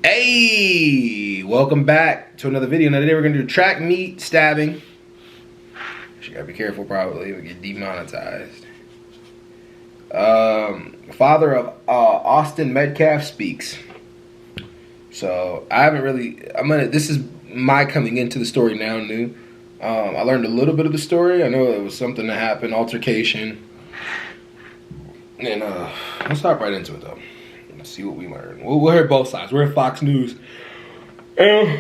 Hey, welcome back to another video. Now today we're gonna do track meet stabbing. You gotta be careful, probably we get demonetized. Father of Austin Metcalf speaks. So I haven't really. This is my coming into the story now. New. I learned a little bit of the story. I know it was something that happened, altercation, and let's hop right into it though. See what we learn. We'll hear both sides. We're at Fox News. And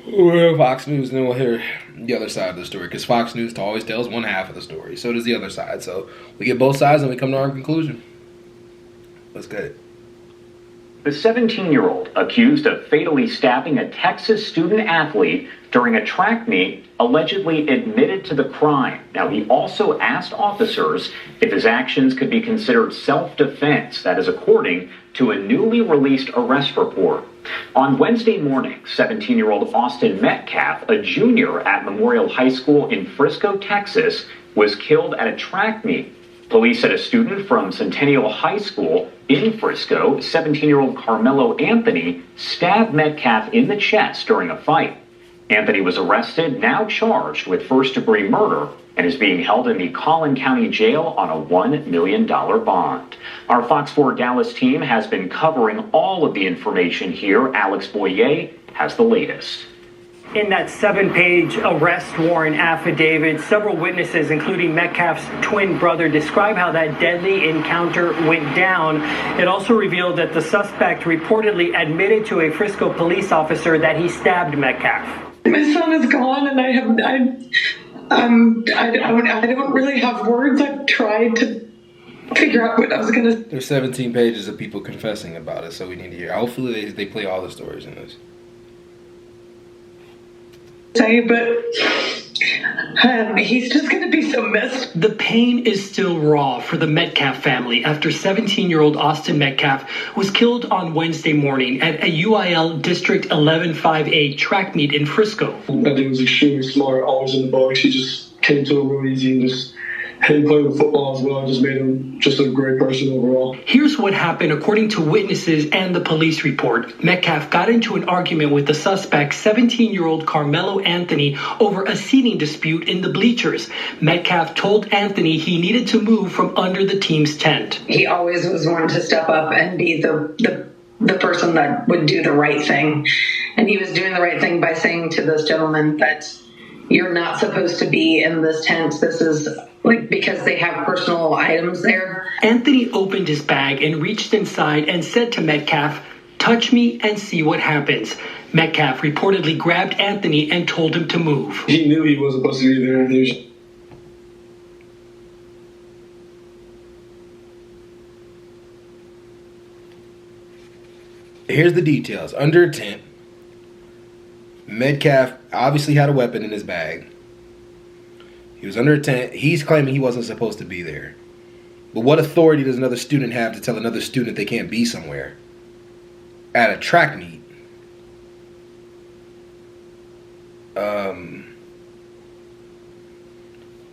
we're at Fox News, and then we'll hear the other side of the story. Because Fox News always tells one half of the story. So does the other side. So we get both sides and we come to our conclusion. Let's get it. The 17-year-old accused of fatally stabbing a Texas student athlete during a track meet allegedly admitted to the crime. Now, he also asked officers if his actions could be considered self-defense. That is according to a newly released arrest report. On Wednesday morning, 17-year-old Austin Metcalf, a junior at Memorial High School in Frisco, Texas, was killed at a track meet. Police said a student from Centennial High School in Frisco, 17-year-old Carmelo Anthony, stabbed Metcalf in the chest during a fight. Anthony was arrested, now charged with first-degree murder, and is being held in the Collin County Jail on a $1 million bond. Our Fox 4 Dallas team has been covering all of the information here. Alex Boyer has the latest. In that 7-page arrest warrant affidavit, several witnesses, including Metcalf's twin brother, describe how that deadly encounter went down. It also revealed that the suspect reportedly admitted to a Frisco police officer that he stabbed Metcalf. My son is gone, and I don't really have words. I've tried to figure out what I was gonna. There's 17 pages of people confessing about it, so we need to hear. Hopefully they play all the stories in this. Say, but he's just going to be so missed. The pain is still raw for the Metcalf family after 17-year-old Austin Metcalf was killed on Wednesday morning at a UIL District 11-5A track meet in Frisco. I think he was extremely smart, always in the box. He just came to it real easy and just him playing with football as well and just made him just a great person overall. Here's what happened according to witnesses and the police report. Metcalf got into an argument with the suspect, 17-year-old Carmelo Anthony, over a seating dispute in the bleachers. Metcalf told Anthony he needed to move from under the team's tent. He always was one to step up and be the person that would do the right thing. And he was doing the right thing by saying to this gentleman that you're not supposed to be in this tent. This is because they have personal items there. Anthony opened his bag and reached inside and said to Metcalf, "Touch me and see what happens." Metcalf reportedly grabbed Anthony and told him to move. He knew he wasn't supposed to be there. Here's the details. Under a tent, Metcalf obviously had a weapon in his bag. He was under a tent. He's claiming he wasn't supposed to be there. But what authority does another student have to tell another student they can't be somewhere at a track meet?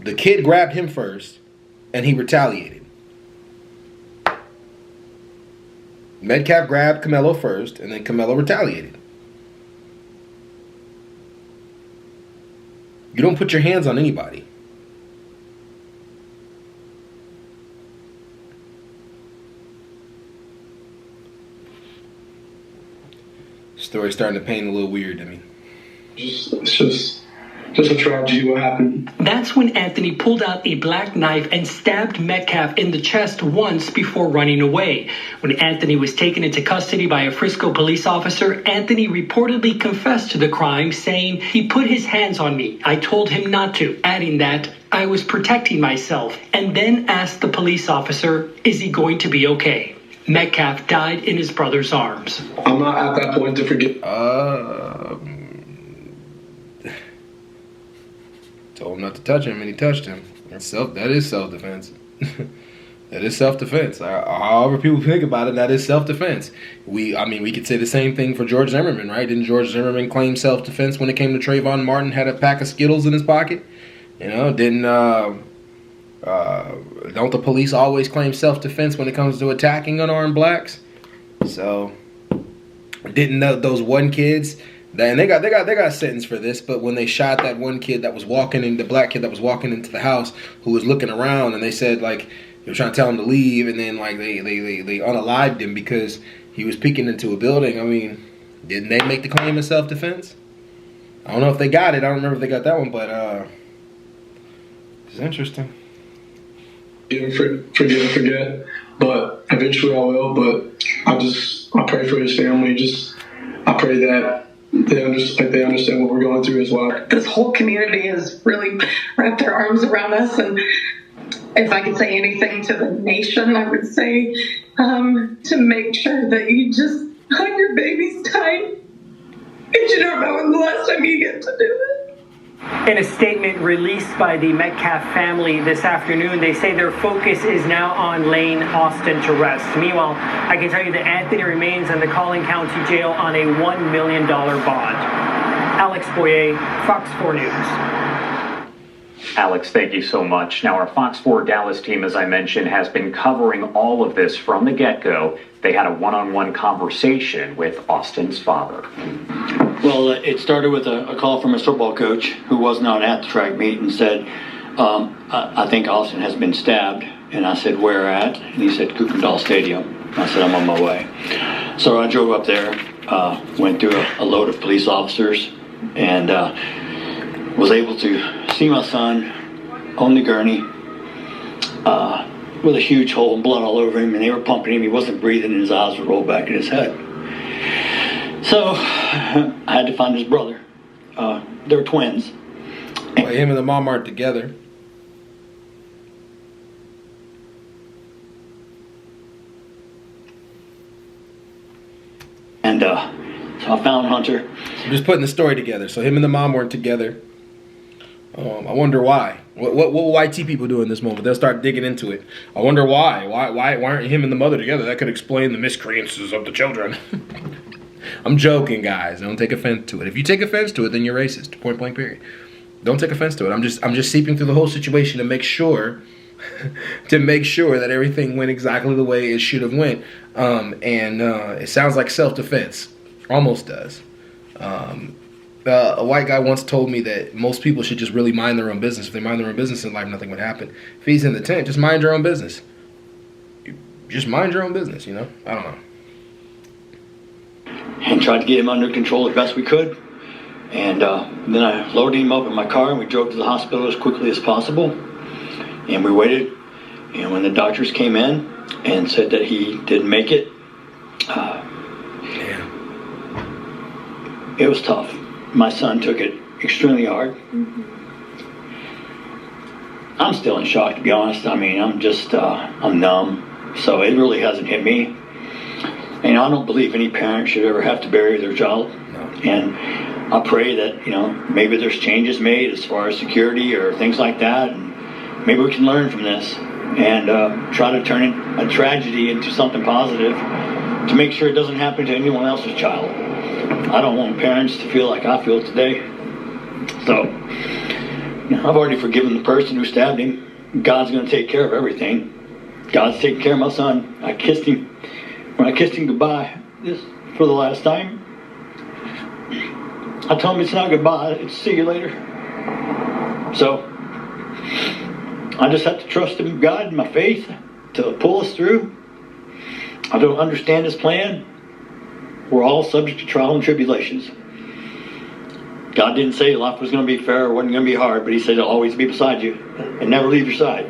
The kid grabbed him first, and he retaliated. Metcalf grabbed Carmelo first, and then Carmelo retaliated. You don't put your hands on anybody. Story's starting to paint a little weird to me. It's just a tragedy what happened. That's when Anthony pulled out a black knife and stabbed Metcalf in the chest once before running away. When Anthony was taken into custody by a Frisco police officer, Anthony reportedly confessed to the crime, saying, "He put his hands on me. I told him not to," adding that, "I was protecting myself," and then asked the police officer, "Is he going to be okay?" Metcalf died in his brother's arms. I'm not at that point to forget. Told him not to touch him, and he touched him. That is self-defense. That is self-defense. However people think about it, that is self-defense. We could say the same thing for George Zimmerman, right? Didn't George Zimmerman claim self-defense when it came to Trayvon Martin? Had a pack of Skittles in his pocket? You know, don't the police always claim self-defense when it comes to attacking unarmed blacks? So didn't know those one kids. And they got sentenced for this, but when they shot that one kid that was walking in, the black kid that was walking into the house, who was looking around, and they said like they were trying to tell him to leave, and then like they unalived him because he was peeking into a building. I mean, didn't they make the claim of self-defense? I don't know if they got it. I don't remember if they got that one, but it's interesting. Forget, but eventually I will. But I pray for his family. I pray that they understand what we're going through as well. This whole community has really wrapped their arms around us, and if I could say anything to the nation, I would say to make sure that you just hug your babies tight, because you don't know when the last time you get to do it. In a statement released by the Metcalf family this afternoon, they say their focus is now on laying Austin to rest. Meanwhile, I can tell you that Anthony remains in the Collin County Jail on a $1 million bond. Alex Boyer, Fox 4 News. Alex, thank you so much. Now, our Fox 4 Dallas team, as I mentioned, has been covering all of this from the get-go. They had a one-on-one conversation with Austin's father. Well, it started with a call from his football coach who was not at the track meet and said, I think Austin has been stabbed. And I said, where at? And he said, Kuykendall Stadium. I said, I'm on my way. So I drove up there, went through a load of police officers, and was able to see my son on the gurney with a huge hole and blood all over him, and they were pumping him. He wasn't breathing, and his eyes were rolled back in his head. So I had to find his brother. They're twins. Well, him and the mom aren't together. And so I found Hunter. I'm just putting the story together. So him and the mom weren't together. I wonder why. What will YT people do in this moment? They'll start digging into it. I wonder why. Why aren't him and the mother together? That could explain the miscreances of the children. I'm joking, guys. Don't take offense to it. If you take offense to it, then you're racist. Point blank, period. Don't take offense to it. I'm just seeping through the whole situation to make sure that everything went exactly the way it should have went. It sounds like self-defense. Almost does. A white guy once told me that most people should just really mind their own business. If they mind their own business in life, nothing would happen. If he's in the tent, just mind your own business. Just mind your own business, you know? I don't know. And tried to get him under control as best we could. And then I loaded him up in my car, and we drove to the hospital as quickly as possible. And we waited. And when the doctors came in and said that he didn't make it, it was tough. My son took it extremely hard. I'm still in shock, to be honest. I mean, I'm numb. So it really hasn't hit me. And I don't believe any parent should ever have to bury their child. No. And I pray that, maybe there's changes made as far as security or things like that. And maybe we can learn from this and try to turn a tragedy into something positive to make sure it doesn't happen to anyone else's child. I don't want parents to feel like I feel today. So, I've already forgiven the person who stabbed him. God's going to take care of everything. God's taking care of my son. I kissed him. When I kissed him goodbye for the last time, I told him it's not goodbye, it's see you later. So, I just have to trust in God and my faith to pull us through. I don't understand his plan. We're all subject to trial and tribulations. God didn't say life was going to be fair or wasn't going to be hard, but he said he'll always be beside you and never leave your side.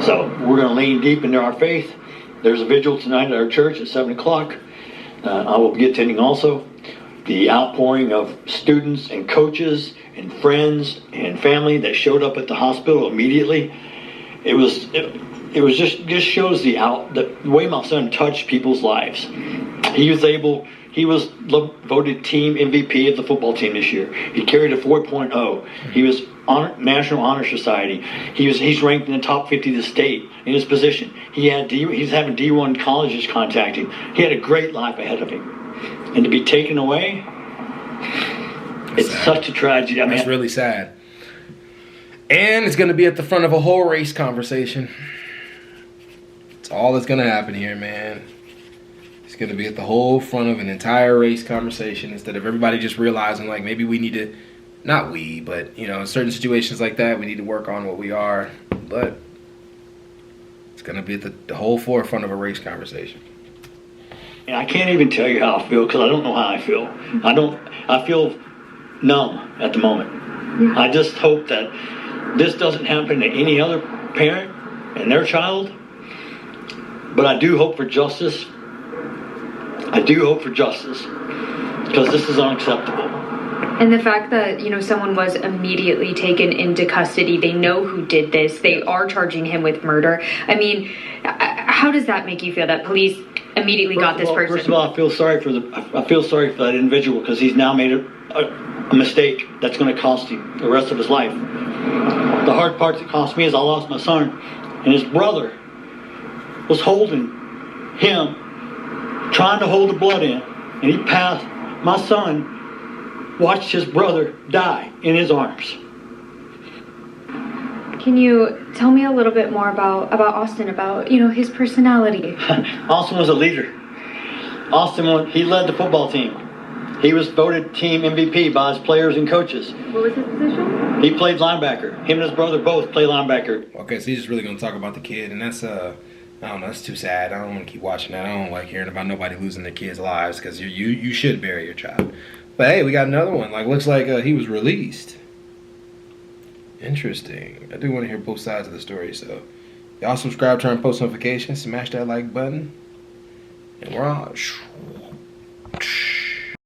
So we're going to lean deep into our faith. There's a vigil tonight at our church at 7 o'clock. I will be attending also. The outpouring of students and coaches and friends and family that showed up at the hospital immediately. It was just shows the way my son touched people's lives. He was voted team MVP of the football team this year. He carried a 4.0. He was on National Honor Society. He's ranked in the top 50 of the state in his position. He's having D1 colleges contact him. He had a great life ahead of him. And to be taken away, it's such a tragedy. That's really sad. And it's going to be at the front of a whole race conversation. It's all that's going to happen here, man. going to be at the whole front of an entire race conversation instead of everybody just realizing, like, maybe we need to, not we, but, you know, in certain situations like that, we need to work on what we are. But it's going to be at the whole forefront of a race conversation. And I can't even tell you how I feel because I don't know how I feel. I feel numb at the moment. I just hope that this doesn't happen to any other parent and their child. But I do hope for justice. I do hope for justice because this is unacceptable. And the fact that, you know, someone was immediately taken into custody, they know who did this, they are charging him with murder. I mean, how does that make you feel that police immediately got this person? First of all, I feel sorry for that individual because he's now made a mistake that's going to cost him the rest of his life. The hard part that cost me is I lost my son, and his brother was holding him, trying to hold the blood in, and he passed. My son watched his brother die in his arms. Can you tell me a little bit more about Austin, about, you know, his personality? Austin was a leader. He led the football team. He was voted team MVP by his players and coaches. What was his position? He played linebacker. Him and his brother both play linebacker. Okay, so he's just really going to talk about the kid, and that's, I don't know, that's too sad. I don't want to keep watching that. I don't like hearing about nobody losing their kids' lives because you should bury your child. But hey, we got another one. Like, looks like he was released. Interesting. I do want to hear both sides of the story, so y'all subscribe, turn post notifications, smash that like button, and we're on.